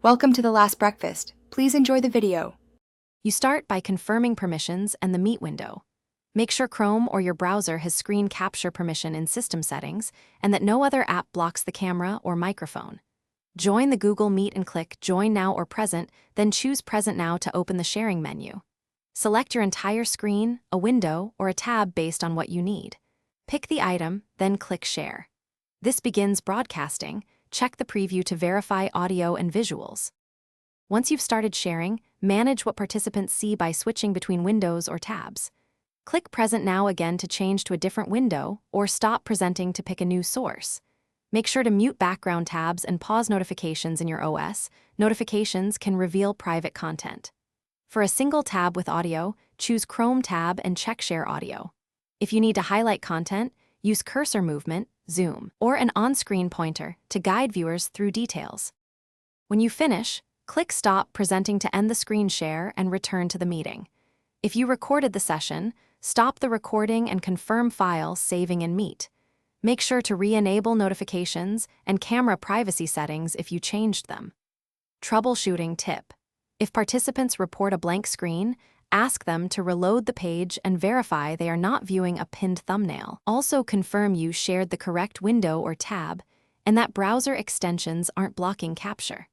Welcome to the last breakfast. Please enjoy the video. You start by confirming permissions and the Meet window. Make sure Chrome or your browser has screen capture permission in system settings and that no other app blocks the camera or microphone. Join the Google Meet and click Join Now or Present, then choose Present Now to open the sharing menu. Select your entire screen, a window, or a tab based on what you need. Pick the item, then click Share. This begins broadcasting. Check the preview to verify audio and visuals. Once you've started sharing, manage what participants see by switching between windows or tabs. Click Present Now again to change to a different window, or stop presenting to pick a new source. Make sure to mute background tabs and pause notifications in your OS. Notifications can reveal private content. For a single tab with audio, choose Chrome tab and check Share Audio. If you need to highlight content, use cursor movement, zoom, or an on-screen pointer to guide viewers through details. When you finish, click Stop Presenting to end the screen share and return to the meeting. If you recorded the session, stop the recording and confirm file saving in Meet. Make sure to re-enable notifications and camera privacy settings if you changed them. Troubleshooting tip: if participants report a blank screen, ask them to reload the page and verify they are not viewing a pinned thumbnail. Also confirm you shared the correct window or tab and that browser extensions aren't blocking capture.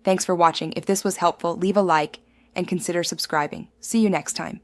Thanks for watching. If this was helpful, leave a like and consider subscribing. See you next time.